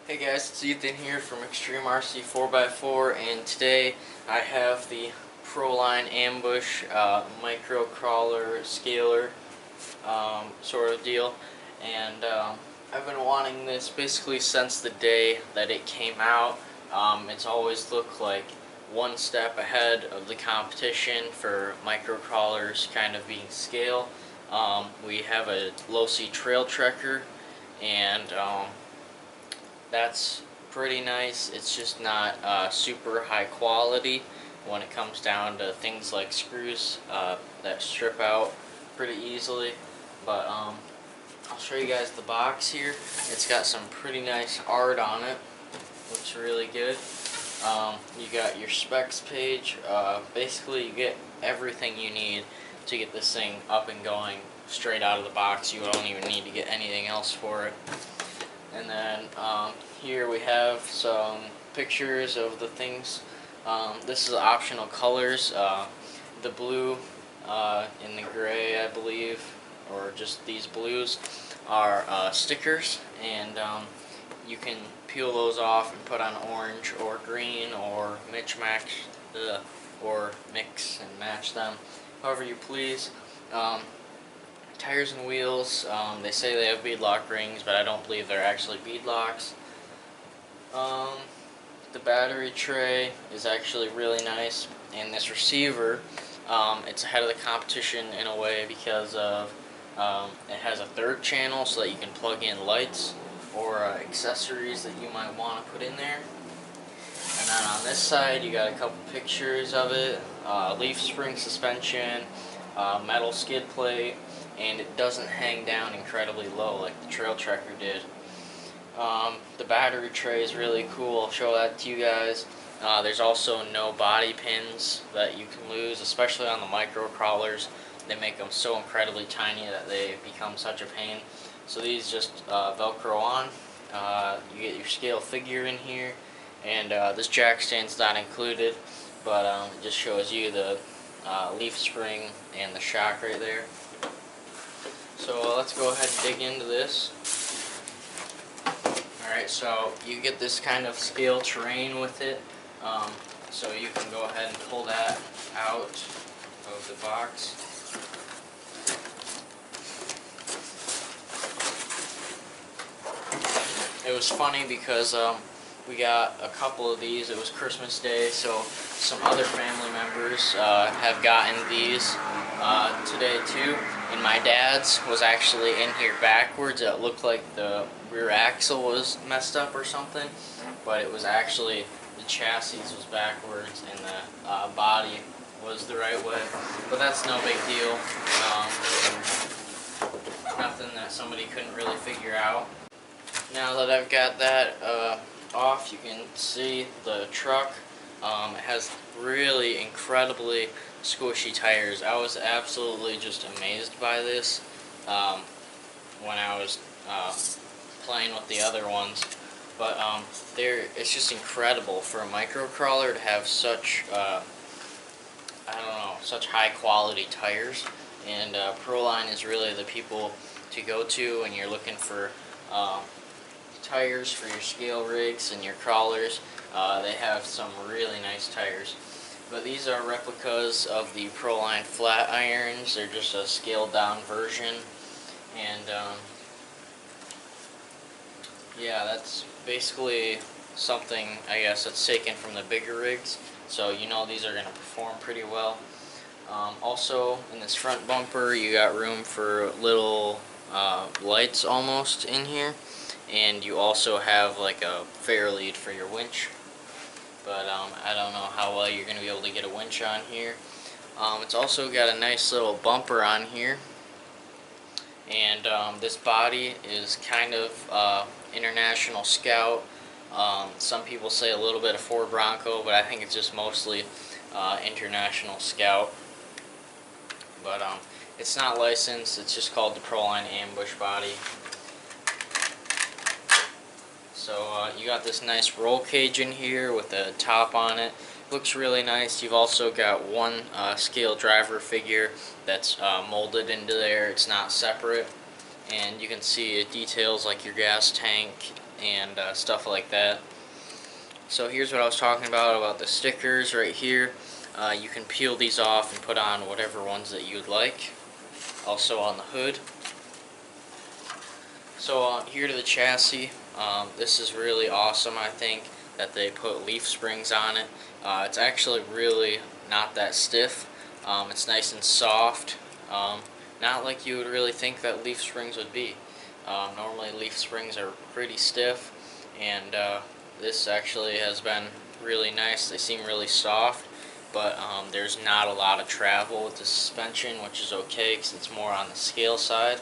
Hey guys, it's Ethan here from Extreme RC 4x4, and today I have the Proline Ambush micro crawler scaler sort of deal, and I've been wanting this basically since the day that it came out. It's always looked like one step ahead of the competition for micro crawlers kind of being scale. We have a low-C trail trekker, and that's pretty nice. It's just not super high quality when it comes down to things like screws that strip out pretty easily. But I'll show you guys the box here. It's got some pretty nice art on it. Looks really good. You got your specs page. Basically, you get everything you need to get this thing up and going straight out of the box. You don't even need to get anything else for it. And then here we have some pictures of the things. This is optional colors. The blue and the gray, I believe, or just these blues, are stickers, and you can peel those off and put on orange or green, or mix and match them however you please. Tires and wheels, they say they have beadlock rings, but I don't believe they're actually beadlocks. The battery tray is actually really nice, and this receiver, it's ahead of the competition in a way because of it has a third channel so that you can plug in lights or accessories that you might want to put in there. And then on this side you got a couple pictures of it, leaf spring suspension, metal skid plate, and it doesn't hang down incredibly low like the trail trekker did. The battery tray is really cool. I'll show that to you guys. There's also no body pins that you can lose, especially on the micro crawlers. They make them so incredibly tiny that they become such a pain. So these just Velcro on. You get your scale figure in here, and this jack stand's not included, but it just shows you the leaf spring and the shock right there. So let's go ahead and dig into this. Alright, so you get this kind of scale terrain with it, so you can go ahead and pull that out of the box. It was funny because we got a couple of these. It was Christmas Day, so some other family members have gotten these today too. And my dad's was actually in here backwards. It looked like the rear axle was messed up or something, but it was actually the chassis was backwards and the body was the right way. But that's no big deal. Nothing that somebody couldn't really figure out. Now that I've got that off, you can see the truck. It has really incredibly squishy tires. I was absolutely just amazed by this when I was playing with the other ones. But it's just incredible for a micro crawler to have such such high quality tires. And Proline is really the people to go to when you're looking for tires for your scale rigs and your crawlers. They have some really nice tires. But these are replicas of the Proline flat irons. They're just a scaled down version. And yeah, that's basically something, I guess, that's taken from the bigger rigs. So you know these are going to perform pretty well. Also, in this front bumper, you got room for little lights almost in here. And you also have like a fair lead for your winch. But I don't know how well you're going to be able to get a winch on here. It's also got a nice little bumper on here. And this body is kind of International Scout. Some people say a little bit of Ford Bronco, but I think it's just mostly International Scout. But it's not licensed. It's just called the Proline Ambush body. So you got this nice roll cage in here with a top on it. Looks really nice. You've also got one scale driver figure that's molded into there. It's not separate. And you can see it details like your gas tank and stuff like that. So here's what I was talking about the stickers right here. You can peel these off and put on whatever ones that you'd like. Also on the hood. So here to the chassis. This is really awesome, I think, that they put leaf springs on it. It's actually really not that stiff. It's nice and soft. Not like you would really think that leaf springs would be. Normally leaf springs are pretty stiff, and this actually has been really nice. They seem really soft, but there's not a lot of travel with the suspension, which is okay because it's more on the scale side.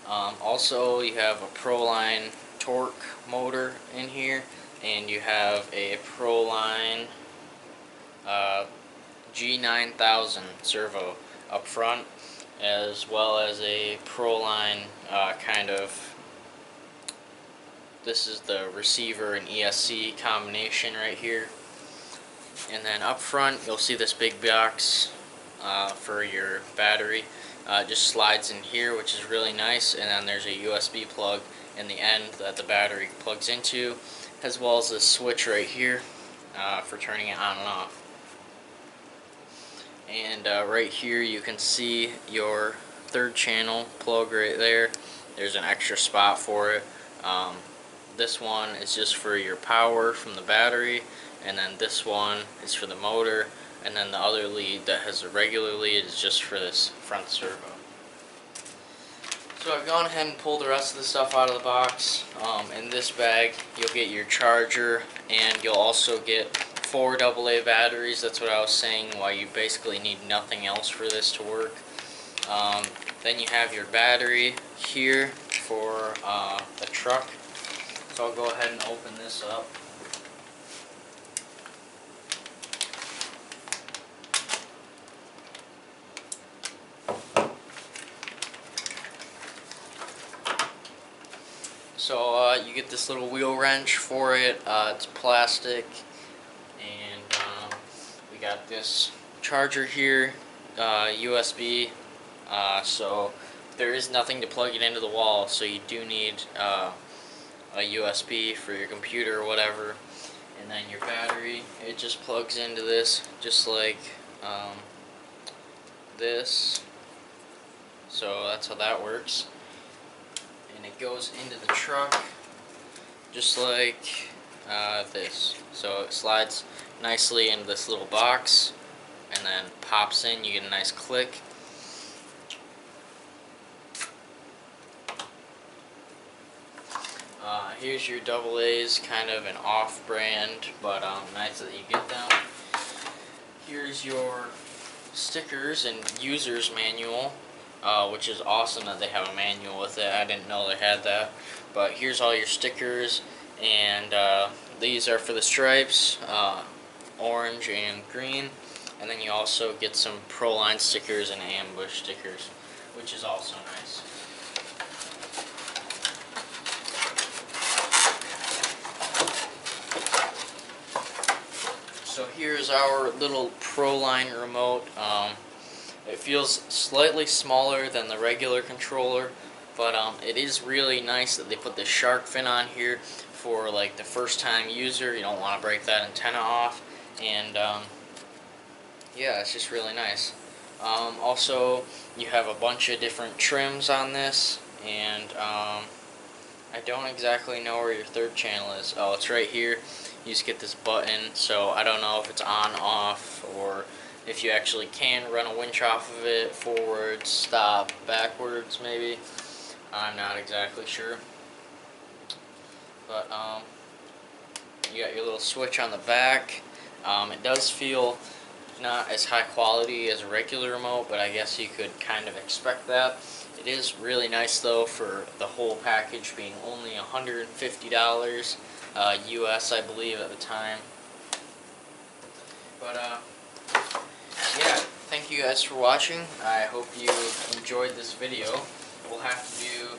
Also, you have a Proline torque motor in here, and you have a Proline G9000 servo up front, as well as a Proline this is the receiver and ESC combination right here. And then up front you'll see this big box for your battery. It just slides in here, which is really nice, and then there's a USB plug in the end that the battery plugs into, as well as this switch right here for turning it on and off. And right here you can see your third channel plug right there. There's an extra spot for it. This one is just for your power from the battery, and then this one is for the motor, and then the other lead that has a regular lead is just for this front servo. So I've gone ahead and pulled the rest of the stuff out of the box. In this bag you'll get your charger, and you'll also get 4 AA batteries. That's what I was saying, why you basically need nothing else for this to work. Then you have your battery here for the truck. So I'll go ahead and open this up. So you get this little wheel wrench for it. It's plastic, and we got this charger here, USB. So there is nothing to plug it into the wall, so you do need a USB for your computer or whatever. And then your battery, it just plugs into this, just like this. So that's how that works. And it goes into the truck just like this. So it slides nicely into this little box and then pops in. You get a nice click. Here's your AA's, kind of an off-brand, but nice that you get them. Here's your stickers and user's manual, which is awesome that they have a manual with it. I didn't know they had that. But here's all your stickers, and these are for the stripes, orange and green. And then you also get some Proline stickers and ambush stickers, which is also nice. So here's our little Proline remote. It feels slightly smaller than the regular controller, but it is really nice that they put the shark fin on here for like the first time user. You don't want to break that antenna off, and yeah, it's just really nice. Also, you have a bunch of different trims on this, and I don't exactly know where your third channel is. Oh, it's right here. You just get this button, so I don't know if it's on, off, or if you actually can run a winch off of it, forward, stop, backwards maybe. I'm not exactly sure. But you got your little switch on the back. It does feel not as high quality as a regular remote, but I guess you could kind of expect that. It is really nice though, for the whole package being only $150 US, I believe, at the time. But yeah, thank you guys for watching. I hope you enjoyed this video. We'll have to do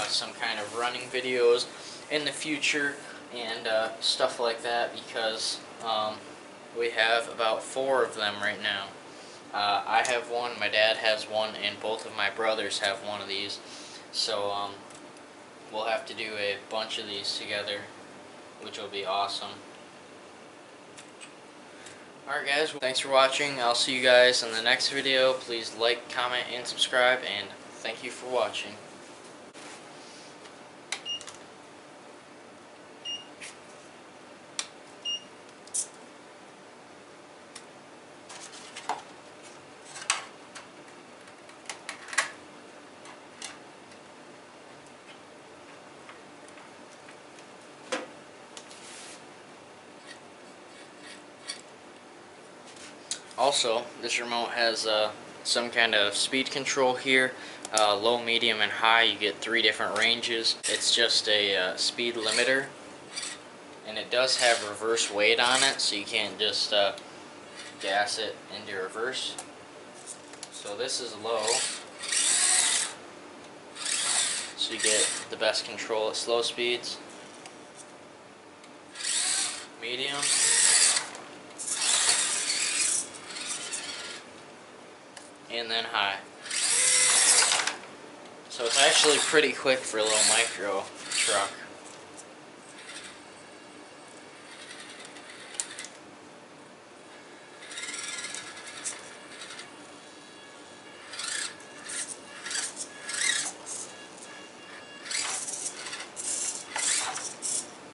some kind of running videos in the future and stuff like that, because we have about 4 of them right now. I have one, my dad has one, and both of my brothers have one of these. So we'll have to do a bunch of these together, which will be awesome. Alright guys, thanks for watching. I'll see you guys in the next video. Please like, comment, and subscribe, and thank you for watching. Also, this remote has some kind of speed control here, low, medium, and high. You get 3 different ranges. It's just a speed limiter, and it does have reverse weight on it, so you can't just gas it into reverse. So this is low, so you get the best control at slow speeds. Medium. And then high. So it's actually pretty quick for a little micro truck.